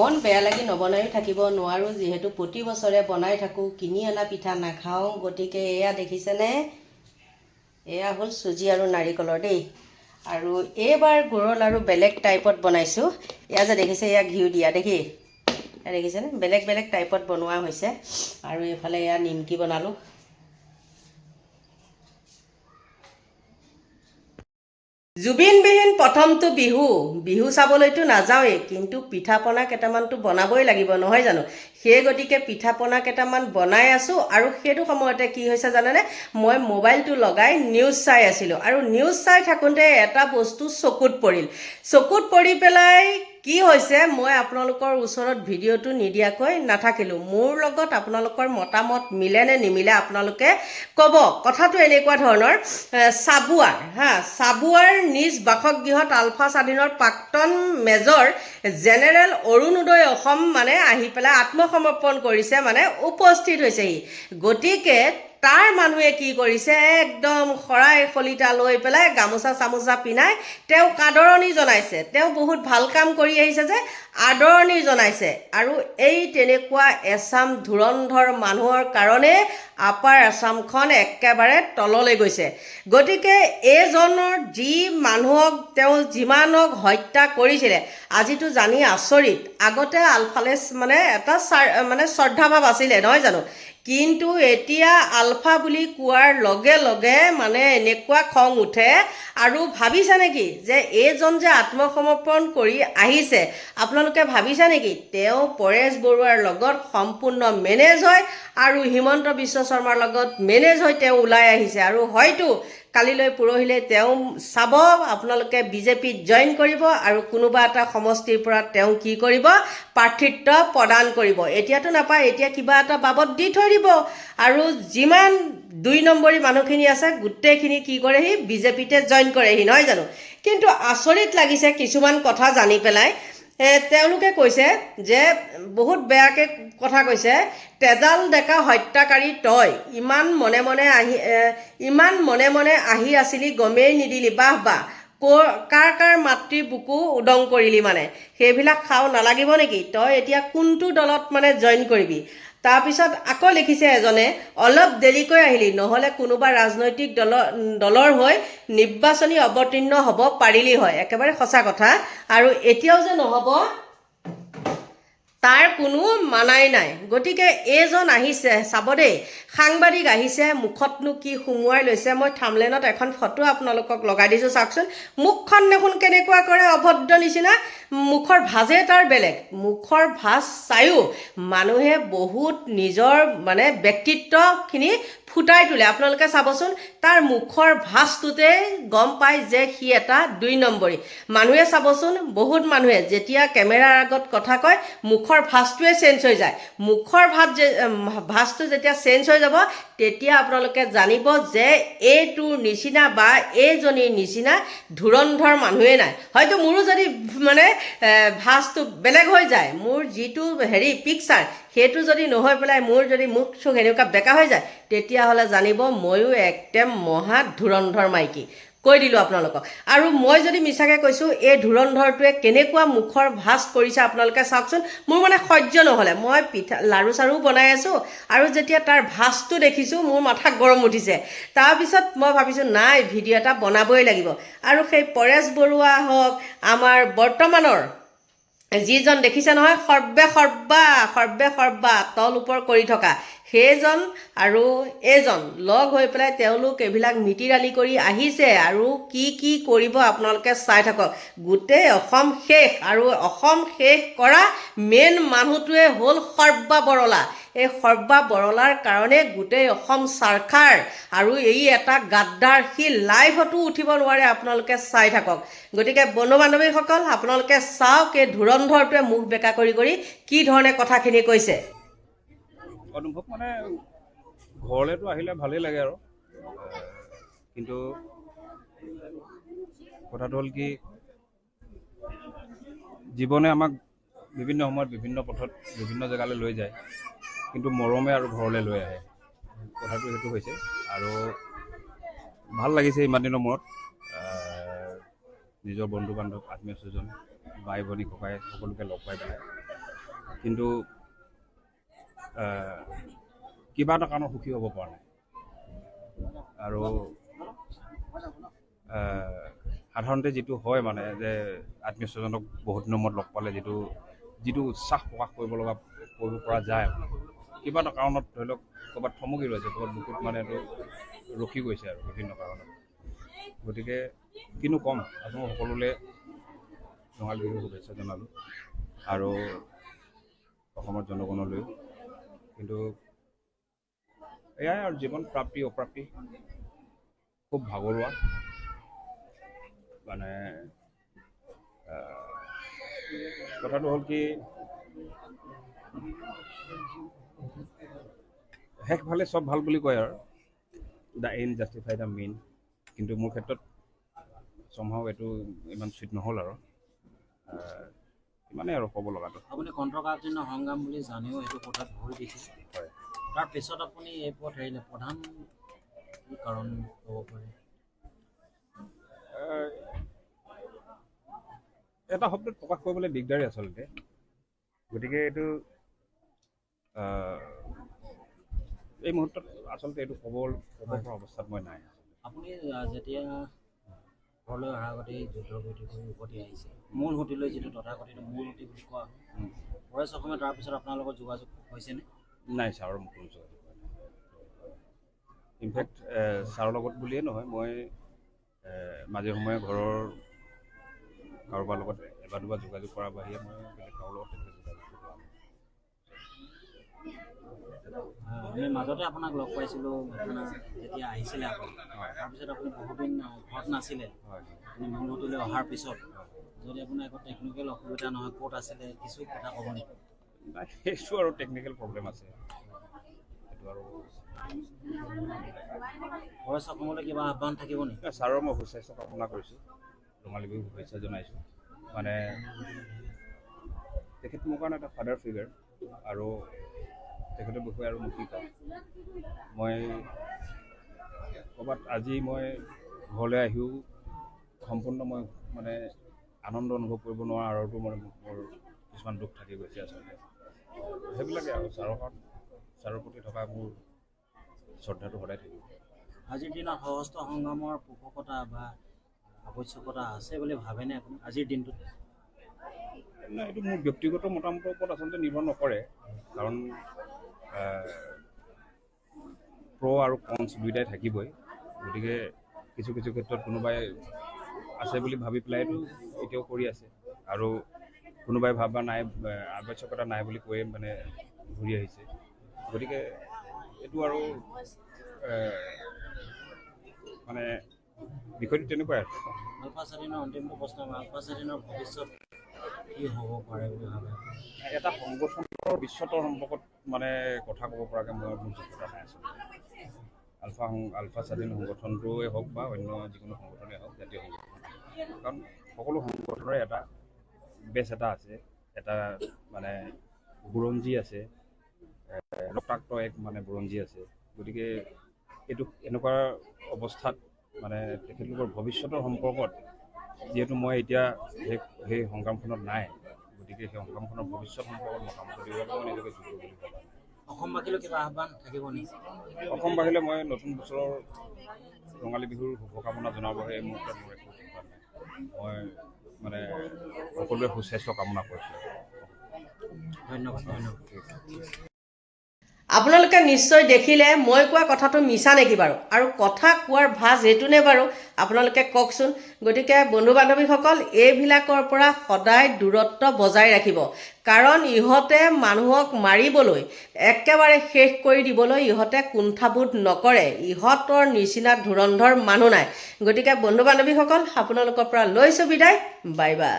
মন বেয়া লাগি নবনায়ো থাকিব নোৱাৰো যিহেতু প্ৰতি বছৰে বনাই থাকোঁ কিনি অনা পিঠা নাখাওঁ গতিকে এয়া দেখিছেনে এয়া হ'ল চুজি আৰু নাৰিকলৰ দেই আৰু এইবাৰ গুড়ৰ লাড়ু বেলেগ টাইপত বনাইছোঁ এয়া যে দেখিছে এয়া ঘিউ দিয়া দেখি এয়া দেখিছেনে বেলেগ বেলেগ টাইপত বনোৱা হৈছে আৰু এইফালে এয়া নিমকি বনালোঁ জুবিনবিহীন প্ৰথমটো বিহু চাবলৈতো নাযাওঁৱেই কিন্তু পিঠা পনা কেইটামানতো বনাবই লাগিব নহয় জানো সেই গতিকে পিঠা পনা কেইটামান বনাই আছোঁ আৰু সেইটো সময়তে কি হৈছে জানেনে মই মোবাইলটো লগাই নিউজ চাই আছিলোঁ আৰু নিউজ চাই থাকোঁতে এটা বস্তু চকুত পৰি পেলাই কি হৈছে মই আপোনালোকৰ ওচৰত ভিডিঅ'টো নিদিয়াকৈ নাথাকিলোঁ মোৰ লগত আপোনালোকৰ মতামত মিলে নে নিমিলে আপোনালোকে ক'ব কথাটো এনেকুৱা ধৰণৰ চাবুৱাৰ নিজ বাসগৃহত আলফা স্বাধীনৰ প্ৰাক্তন মেজৰ জেনেৰেল অৰুণোদয় অসম মানে আহি পেলাই আত্মসমৰ্পণ কৰিছে মানে উপস্থিত হৈছেহি গতিকে তাৰ মানুহে কি কৰিছে একদম শৰাই খলিতা লৈ পেলাই গামোচা চামোচা পিনাই তেওঁক আদৰণি জনাইছে তেওঁ বহুত ভাল কাম কৰি আহিছে যে আদৰণি জনাইছে আৰু এই তেনেকুৱা এছাম ধুৰন্ধৰ মানুহৰ কাৰণে আপাৰ আছামখন একেবাৰে তললৈ গৈছে গতিকে এইজনৰ যি মানুহক তেওঁ যিমানক হত্যা কৰিছিলে আজিতো জানি আচৰিত আগতে আলফালেছ মানে এটা শ্ৰদ্ধাভাৱ আছিলে নহয় জানো কিন্তু এতিয়া আলফা বুলি কোৱাৰ লগে লগে মানে এনেকুৱা খং উঠে আৰু ভাবিছে নেকি যে এইজন যে আত্মসমৰ্পণ কৰি আহিছে আপোনালোকে ভাবিছে নেকি তেওঁ পৰেশ বৰুৱাৰ লগত সম্পূৰ্ণ মেনেজ হয় আৰু হিমন্ত বিশ্ব শৰ্মাৰ লগত মেনেজ হৈ তেওঁ ওলাই আহিছে আৰু হয়তো কালিলৈ পৰহিলৈ তেওঁ চাব আপোনালোকে বিজেপিত জইন কৰিব আৰু কোনোবা এটা সমষ্টিৰ পৰা তেওঁ কি কৰিব প্ৰাৰ্থিত্ব প্ৰদান কৰিব এতিয়াতো নাপায় এতিয়া কিবা এটা বাবদ দি থৈ দিব আৰু যিমান 2 নম্বৰী মানুহখিনি আছে গোটেইখিনি কি কৰেহি বিজেপিতে জইন কৰেহি নহয় জানো কিন্তু আচৰিত লাগিছে কিছুমান কথা জানি পেলাই তেওঁলোকে কৈছে যে বহুত বেয়াকৈ কথা কৈছে তেজাল ডেকা হত্যাকাৰী তই ইমান মনে মনে আহি আছিলি গমেই নিদিলি বাহ কাৰ মাতৃৰ বুকু উদং কৰিলি মানে সেইবিলাক খাও নালাগিব নেকি তই এতিয়া কোনটো দলত মানে জইন কৰিবি তাৰপিছত আকৌ লিখিছে এজনে অলপ দেৰিকৈ আহিলি নহ'লে কোনোবা ৰাজনৈতিক দলৰ হৈ নিৰ্বাচনী অৱতীৰ্ণ হ'ব পাৰিলি হয় একেবাৰে সঁচা কথা আৰু এতিয়াও যে নহ'ব তাৰ কোনো মানাই নাই গতিকে এইজন আহিছে চাব দেই সাংবাদিক আহিছে মুখতনো কি সুমুৱাই লৈছে মই থামলেনত এখন ফটো আপোনালোকক লগাই দিছোঁ চাওকচোন মুখখন দেখোন কেনেকুৱা কৰে অভদ্ৰ নিচিনা মুখৰ ভাজে তাৰ বেলেগ মুখৰ ভাজ চায়ো মানুহে বহুত নিজৰ মানে ব্যক্তিত্বখিনি ফুটাই তোলে আপোনালোকে চাবচোন তাৰ মুখৰ ভাজটোতে গম পায় যে সি এটা 2 নম্বৰী মানুহে চাবচোন বহুত মানুহে যেতিয়া কেমেৰাৰ আগত কথা কয় মুখৰ ভাজটোৱে চেঞ্জ হৈ যায় মুখৰ ভাজটো যেতিয়া চেঞ্জ হৈ যাব তেতিয়া আপোনালোকে জানিব যে এইটোৰ নিচিনা বা এইজনীৰ নিচিনা ধুৰন্ধৰ মানুহে নাই হয়তো মোৰো যদি মানে ভাজটো বেলেগ হৈ যায় মোৰ যিটো পিকচাৰ সেইটো যদি নহয় পেলাই মোৰ যদি মুখ চুখ এনেকুৱা বেকা হৈ যায় তেতিয়াহ'লে জানিব ময়ো একদম মহা ধুৰন্ধৰ মাইকী কৈ দিলোঁ আপোনালোকক আৰু মই যদি মিছাকৈ কৈছোঁ এই ধুৰন্ধৰটোৱে কেনেকুৱা মুখৰ ভাজ কৰিছে আপোনালোকে চাওকচোন মোৰ মানে সহ্য নহ'লে মই পিঠা লাড়ু চাড়ু বনাই আছোঁ আৰু যেতিয়া তাৰ ভাজটো দেখিছোঁ মোৰ মাথা গৰম উঠিছে তাৰপিছত মই ভাবিছোঁ নাই ভিডিঅ' এটা বনাবই লাগিব আৰু সেই পৰেশ বৰুৱা হওক আমাৰ বৰ্তমানৰ যিজন দেখিছে নহয় সৰ্বে তল ওপৰ কৰি থকা সেইজন আৰু এইজন লগ হৈ পেলাই তেওঁলোক এইবিলাক মিতিৰালি কৰি আহিছে আৰু কি কৰিব আপোনালোকে চাই থাকক গোটেই অসম শেষ আৰু অসম শেষ কৰা মেইন মানুহটোৱে হ'ল সৰ্বা বৰলা এই সৰ্বা বৰলাৰ কাৰণে গোটেই অসম চাৰখাৰ আৰু এই এটা গাদ্দাৰ সি লাইভতো উঠিব নোৱাৰে আপোনালোকে চাই থাকক গতিকে বন্ধু বান্ধৱীসকল আপোনালোকে চাওক এই ধুৰন্ধৰটোৱে মুখ বেকা কৰি কি ধৰণে কথাখিনি কৈছে অনুভৱ মানে ঘৰলেতো আহিলে ভালেই লাগে আৰু কিন্তু কথাটো হ'ল কি জীৱনে আমাক বিভিন্ন সময়ত বিভিন্ন পথত বিভিন্ন জেগালৈ লৈ যায় কিন্তু মৰমে আৰু ঘৰলৈ লৈ আহে কথাটো সেইটো হৈছে আৰু ভাল লাগিছে ইমান দিনৰ মূৰত নিজৰ বন্ধু বান্ধৱ আত্মীয় স্বজন ভাই ভনী ককাই সকলোকে লগ পাই পেলাই কিন্তু কিবা এটা কাৰণত সুখী হ'ব পৰা নাই। আৰু সাধাৰণতে যিটো হয় মানে যে আত্মীয় স্বজনক বহুত দিনৰ মূৰত লগ পালে যিটো উৎসাহ প্ৰকাশ কৰিব পৰা যায়, কিবা এটা কাৰণত ধৰি লওক ক'ৰবাত থমকি ৰৈছে, ক'ৰবাত বুকুত মানে এইটো ৰখি গৈছে আৰু বিভিন্ন কাৰণত। গতিকে কিনো ক'ম, আপোনাক সকলোলৈ ৰঙালী বিহুৰ শুভেচ্ছা জনালোঁ আৰু অসমৰ জনগণলৈও। কিন্তু এয়াই আৰু জীৱন, প্ৰাপ্তি অপ্ৰাপ্তি, খুব ভাগৰুৱা। মানে কথাটো হ'ল কি, শেষ ভালে চব ভাল বুলি কয় আৰু the and justify the main. কিন্তু মোৰ ক্ষেত্ৰত সম্ভৱ এইটো ইমান চুইট নহ'ল আৰু ইমানেই আৰু ক'ব লগাটো। আপুনি কণ্ঠকাকীৰ্ণ সংগ্ৰাম বুলি জানিও এইটো কথাত ভৰি দিছে। হয়। তাৰ পিছত আপুনি এই পথ এৰিলে, প্ৰধান কি কাৰণ ক'ব পাৰে? এটা শব্দত প্ৰকাশ কৰিবলৈ দিগদাৰী আচলতে। গতিকে এইটো এই মুহূৰ্তত আচলতে এইটো ক'ব পৰা অৱস্থাত মই নাই। আপুনি যেতিয়া ঘৰলৈ অহাৰ আগতে যুদ্ধ বিৰতি কৰি উভতি আহিছে, মূল সুঁতিলৈ যিটো তথাকথিত মূল সুঁতি বুলি কোৱা হয়, পৰেশ অসমে তাৰপিছত আপোনাৰ লগত যোগাযোগ হৈছেনে? নাই, ছাৰৰ মোক কোনো যোগাযোগ হোৱা নাই। ইনফেক্ট ছাৰৰ লগত বুলিয়ে নহয়, মই মাজে সময়ে ঘৰৰ কাৰোবাৰ লগত এবাৰ দুবাৰ যোগাযোগ কৰাৰ বাহিৰে মই বেলেগ কাৰোৰ লগত যোগাযোগ কৰা নাই। আমি মাজতে আপোনাক লগ পাইছিলোঁ, আপোনাৰ যেতিয়া আহিছিলে আপুনি, তাৰপিছত আপুনি বহুদিন ঘৰত নাছিলে। আপুনি মূল সুঁতিলৈ অহাৰ পিছত যদি আপোনাৰ একো টেকনিকেল অসুবিধা নহয়, ক'ত আছিলে কিছু কথা ক'ব নেকি? নাই, সেইটো আৰু টেকনিকেল প্ৰব্লেম আছে, সেইটো আৰু পৰেশ অসমলৈ কিবা আহ্বান থাকিব নেকি? ছাৰৰ মই সুস্বাস্থ্য কামনা কৰিছোঁ, ৰঙালী বিহুৰ শুভেচ্ছা জনাইছোঁ। মানে তেখেত মোৰ কাৰণে এটা ফাদাৰ ফিগাৰ, আৰু তেখেতৰ বিষয়ে আৰু মই কি ক'ম। মই ক'ৰবাত আজি মই ঘৰলৈ আহিও সম্পূৰ্ণ মই মানে আনন্দ অনুভৱ কৰিব নোৱাৰা আৰতো মানে মোৰ কিছুমান দুখ থাকি গৈছে আচলতে। সেইবিলাকে আৰু ছাৰৰ প্ৰতি থকা মোৰ শ্ৰদ্ধাটো সদায় থাকিব। আজিৰ দিনত সশস্ত্ৰ সংগ্ৰামৰ পোষকতা বা আৱশ্যকতা আছে বুলি ভাবেনে আপুনি আজিৰ দিনটোত? নাই, এইটো মোৰ ব্যক্তিগত মতামতৰ ওপৰত আচলতে নিৰ্ভৰ নকৰে, কাৰণ প্ৰ' আৰু কনছ দুয়োটাই থাকিবই। গতিকে কিছু কিছু ক্ষেত্ৰত কোনোবাই আছে বুলি ভাবি পেলাইতো এতিয়াও কৰি আছে, আৰু কোনোবাই ভাবা নাই, আৱশ্যকতা নাই বুলি কৈয়ে মানে ঘূৰি আহিছে। গতিকে এইটো আৰু মানে বিষয়টো তেনেকুৱাই আৰু। আলফা স্বাধীনৰ অন্তিমটো প্ৰশ্ন, আলফা স্বাধীনৰ ভৱিষ্যত কি হ'ব পাৰে বুলি ভাবে? এটা সংগঠনৰ ভৱিষ্যতৰ সম্পৰ্কত মানে কথা ক'ব পৰাকৈ মোৰ যোগ্যতা নাই আচলতে। আলফা স্বাধীন সংগঠনটোৱে হওক বা অন্য যিকোনো সংগঠনেই হওক, জাতীয় সংগঠন, কাৰণ সকলো সংগঠনৰে এটা বেছ এটা আছে, এটা মানে বুৰঞ্জী আছে, ৰক্তাক্ত এক মানে বুৰঞ্জী আছে। গতিকে এইটো এনেকুৱা অৱস্থাত মানে তেখেতলোকৰ ভৱিষ্যতৰ সম্পৰ্কত, যিহেতু মই এতিয়া সেই সংগ্ৰামখনত নাই, গতিকে সেই সংগ্ৰামখনৰ ভৱিষ্যত সম্পৰ্কত মতামত দিবলৈ মই নিজকে যোগ্য বুলি ভাবোঁ। অসমবাসীলৈ কিবা আহ্বান থাকিব নেকি? অসমবাসীলৈ মই নতুন বছৰৰ ৰঙালী বিহুৰ শুভকামনা জনাবহে এই মুহূৰ্তত মোৰ একো আহ্বান নাই। মই মানে সকলোৱে সুস্বাস্থ্য কামনা কৰিছোঁ। ধন্যবাদ। আপোনালোকে নিশ্চয় দেখিলে মই কোৱা কথাটো মিছা নেকি বাৰু, আৰু কথা কোৱাৰ ভাজ এইটো নে বাৰু, আপোনালোকে কওকচোন। গতিকে বন্ধু বান্ধৱীসকল, এইবিলাকৰ পৰা সদায় দূৰত্ব বজাই ৰাখিব, কাৰণ ইহঁতে মানুহক মাৰিবলৈ, একেবাৰে শেষ কৰি দিবলৈ ইহঁতে কুণ্ঠাবোধ নকৰে। ইহঁতৰ নিচিনা ধুৰন্ধৰ মানুহ নাই। গতিকে বন্ধু বান্ধৱীসকল, আপোনালোকৰ পৰা লৈছোঁ বিদায়। Bye bye.